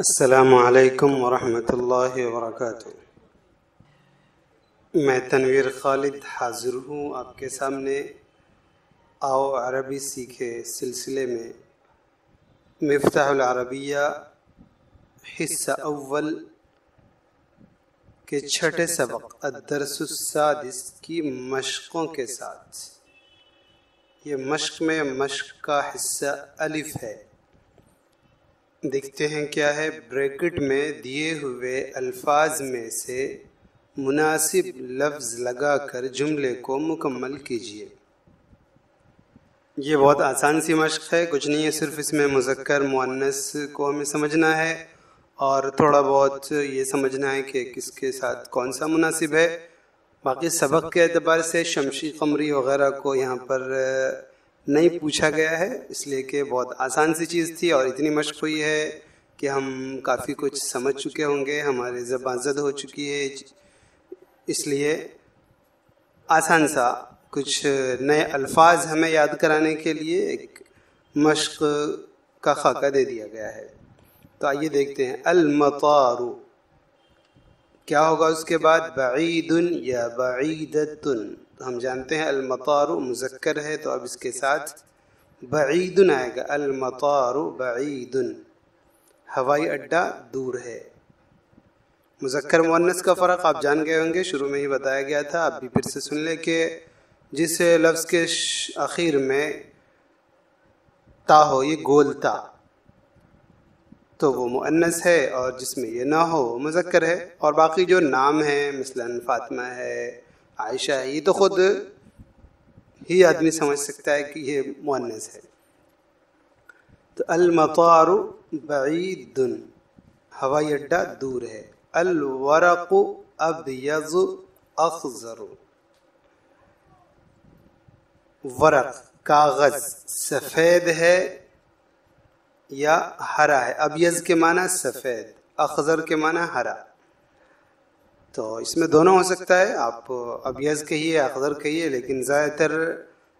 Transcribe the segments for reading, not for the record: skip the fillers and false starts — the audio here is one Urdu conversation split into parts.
السلام علیکم ورحمۃ اللہ وبرکاتہ۔ میں تنویر خالد حاضر ہوں آپ کے سامنے آؤ عربی سیکھے سلسلے میں مفتاح العربیہ حصہ اول کے چھٹے سبق الدرس السادس کی مشقوں کے ساتھ۔ یہ مشق میں مشق کا حصہ الف ہے۔ دیکھتے ہیں کیا ہے۔ بریکٹ میں دیے ہوئے الفاظ میں سے مناسب لفظ لگا کر جملے کو مکمل کیجیے۔ یہ بہت آسان سی مشق ہے، کچھ نہیں ہے، صرف اس میں مذکر مؤنث کو ہمیں سمجھنا ہے اور تھوڑا بہت یہ سمجھنا ہے کہ کس کے ساتھ کون سا مناسب ہے۔ باقی سبق کے اعتبار سے شمشی قمری وغیرہ کو یہاں پر نہیں پوچھا گیا ہے، اس لیے کہ بہت آسان سی چیز تھی اور اتنی مشق ہوئی ہے کہ ہم کافی کچھ سمجھ چکے ہوں گے، ہماری زبان زد ہو چکی ہے، اس لیے آسان سا کچھ نئے الفاظ ہمیں یاد کرانے کے لیے ایک مشق کا خاکہ دے دیا گیا ہے۔ تو آئیے دیکھتے ہیں۔ المطار کیا ہوگا اس کے بعد؟ بعید یا بعیدۃ۔ ہم جانتے ہیں المطار مذکر ہے تو اب اس کے ساتھ بعید آئے گا۔ المطار بعید، ہوائی اڈہ دور ہے۔ مذکر مؤنث کا فرق آپ جان گئے ہوں گے، شروع میں ہی بتایا گیا تھا، اب بھی پھر سے سن لیں کہ جس لفظ کے آخر میں تا ہو، یہ گول تا، تو وہ مؤنث ہے، اور جس میں یہ نہ ہو وہ مذکر ہے۔ اور باقی جو نام ہیں مثلا فاطمہ ہے، عائشہ ہے، یہ تو خود ہی آدمی سمجھ سکتا ہے کہ یہ مؤنث ہے۔ تو المطار بعید، ہوائی اڈہ دور ہے۔ الورق ابیض اخضر، ورق کاغذ سفید ہے یا ہرا ہے۔ ابیض کے معنی سفید، اخضر کے معنی ہرا، تو اس میں دونوں ہو سکتا ہے، آپ ابیض کہیے اخضر کہیے، لیکن زیادہ تر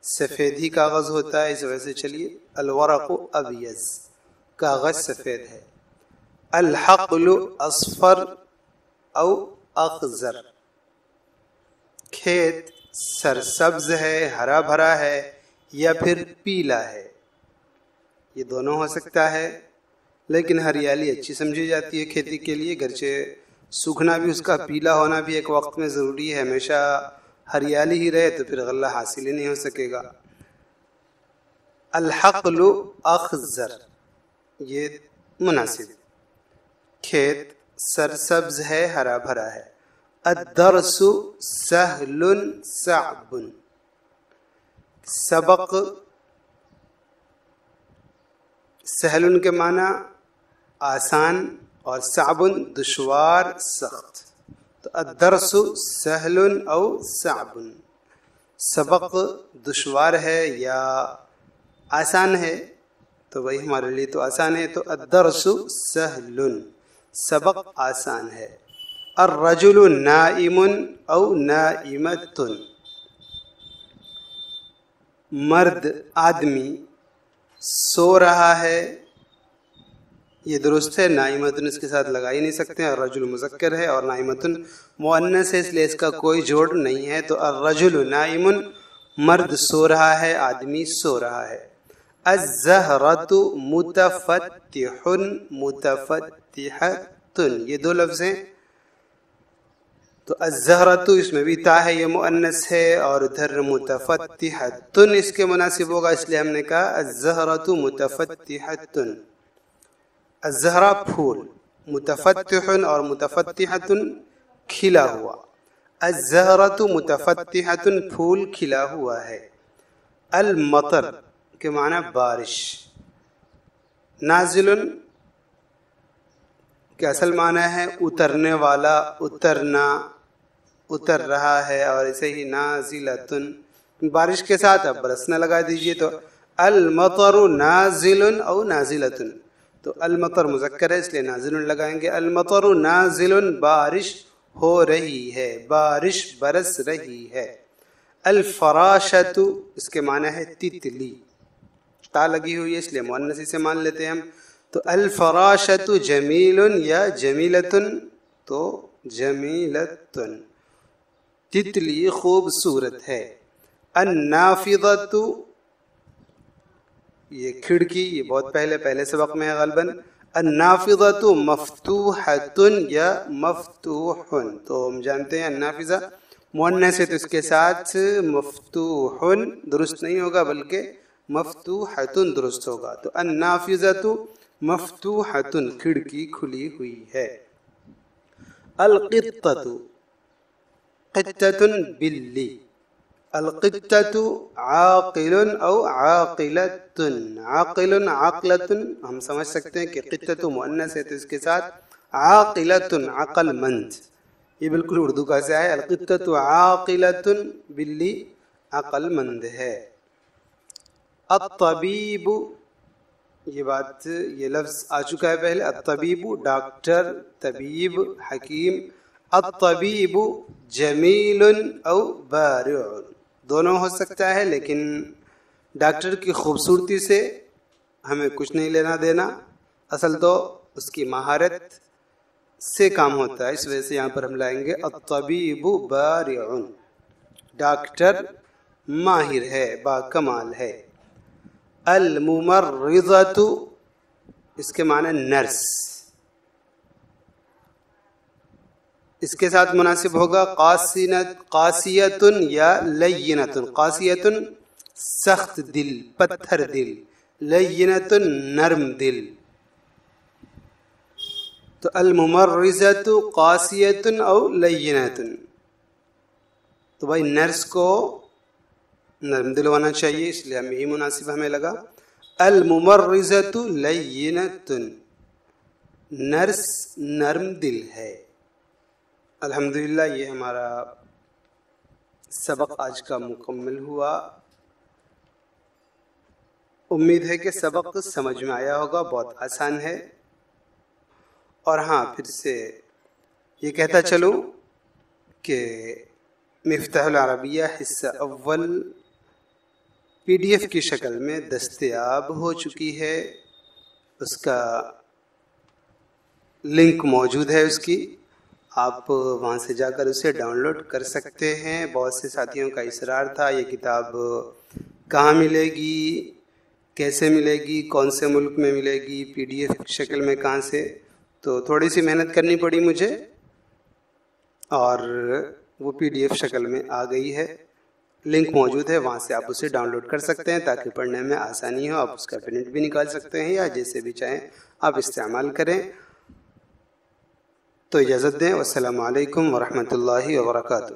سفید ہی کاغذ ہوتا ہے، اس وجہ سے چلیے الورق ابیض، کاغذ سفید ہے۔ الحقل اصفر او اخضر، کھیت سرسبز ہے، ہرا بھرا ہے یا پھر پیلا ہے، یہ دونوں ہو سکتا ہے، لیکن ہریالی اچھی سمجھی جاتی ہے کھیتی کے لیے، گرچہ سوکھنا بھی اس کا پیلا ہونا بھی ایک وقت میں ضروری ہے، ہمیشہ ہریالی ہی رہے تو پھر غلہ حاصل ہی نہیں ہو سکے گا۔ الحقل اخضر، یہ مناسب، کھیت سرسبز ہے، ہرا بھرا ہے۔ الدرس سہل صعب، سبق سہل کے معنی آسان اور صعب دشوار سخت، تو الدرس سہل او صعب، سبق دشوار ہے یا آسان ہے، تو وہی ہمارے لیے تو آسان ہے، تو الدرس سہل، سبق آسان ہے۔ الرجل نائم او نائمۃ، مرد آدمی سو رہا ہے، یہ درست ہے، نائمۃ اس کے ساتھ لگا ہی نہیں سکتے ہیں، الرجل مذکر ہے اور نائمۃ مؤنث ہے، اس لیے اس کا کوئی جوڑ نہیں ہے، تو الرجل نائم، مرد سو رہا ہے، آدمی سو رہا ہے۔ الزہرۃ متفتح متفتحۃ، یہ دو لفظ ہیں، تو الزہرۃ اس میں بھی تا ہے، یہ مؤنث ہے، اور ادھر متفتحۃ اس کے مناسب ہوگا، اس لیے ہم نے کہا الزہرۃ متفتحۃ، الزہرہ پھول، متفتح اور متفتحۃ کھلا ہوا، الزہرۃ متفتحۃ پھول کھلا ہوا ہے۔ المطر کے معنی بارش، نازل کے اصل معنی ہے اترنے والا، اترنا، اتر رہا ہے، اور ایسے ہی نازلۃ بارش کے ساتھ اب برسنا لگا دیجئے، تو المطر نازل او نازلۃ، تو المطر مذکر ہے اس لیے نازل لگائیں گے، المطر نازل بارش ہو رہی ہے، بارش برس رہی ہے۔ الفراشۃ اس کے معنی ہے تتلی، تا لگی ہوئی ہے اس لیے مؤنث سے مان لیتے ہیں ہم، تو الفراشۃ جمیل یا جمیلتن، تو جمیلتن، تتلی خوبصورت ہے. النافذۃ یہ کھڑکی، یہ بہت پہلے سبق میں ہے غالباً. النافذۃ مفتوحۃ یا مفتوح، تو ہم جانتے ہیں النافذہ مؤنث ہے تو اس کے ساتھ مفتوح درست نہیں ہوگا بلکہ مفتوحۃ درست ہوگا. تو النافذۃ مفتوحۃ، کھڑکی کھلی ہوئی ہے. القطۃ، قطۃ بلی. القطۃ عاقل او عاقلۃ. عاقل عاقلۃ ہم سمجھ سکتے ہیں کہ قطۃ مؤنث ہے تو اس کے ساتھ عاقلۃ عقل مند، یہ بالکل اردو کا سے ہے. القطۃ عاقلۃ، بلی عقل مند ہے. الطبیب، یہ لفظ آ چکا ہے پہلے. الطبیب ڈاکٹر، طبیب حکیم. الطبیب جمیل او بارع، دونوں ہو سکتا ہے لیکن ڈاکٹر کی خوبصورتی سے ہمیں کچھ نہیں لینا دینا، اصل تو اس کی مہارت سے کام ہوتا ہے. اس وجہ سے یہاں پر ہم لائیں گے الطبیب بارع، ڈاکٹر ماہر ہے، با کمال ہے. الممرضۃ، اس کے معنی نرس، اس کے ساتھ مناسب ہوگا قاسیۃ یا لینۃ. قاسیۃ سخت دل، پتھر دل. لینۃ نرم دل. تو الممرضۃ قاسیۃ او لینۃ، تو بھائی نرس کو نرم دل ہونا چاہیے، اس لیے ہمیں یہی مناسب ہمیں لگا. الممرضۃ لینۃ، نرس نرم دل ہے. الحمدللہ یہ ہمارا سبق آج کا مکمل ہوا. امید ہے کہ سبق سمجھ میں آیا ہوگا، بہت آسان ہے. اور ہاں پھر سے یہ کہتا چلوں کہ مفتاح العربیہ حصہ اول PDF کی شکل میں دستیاب ہو چکی ہے. اس کا لنک موجود ہے اس کی، آپ وہاں سے جا کر اسے ڈاؤن لوڈ کر سکتے ہیں. بہت سے ساتھیوں کا اصرار تھا یہ کتاب کہاں ملے گی، کیسے ملے گی، کون سے ملک میں ملے گی، PDF شکل میں کہاں سے. تو تھوڑی سی محنت کرنی پڑی مجھے اور وہ PDF شکل میں آ گئی ہے. لنک موجود ہے، وہاں سے آپ اسے ڈاؤن لوڈ کر سکتے ہیں تاکہ پڑھنے میں آسانی ہو. آپ اس کا پرنٹ بھی نکال سکتے ہیں یا جیسے بھی چاہیں آپ استعمال کریں. تو اجازت دیں، والسلام علیکم ورحمۃ اللہ وبرکاتہ.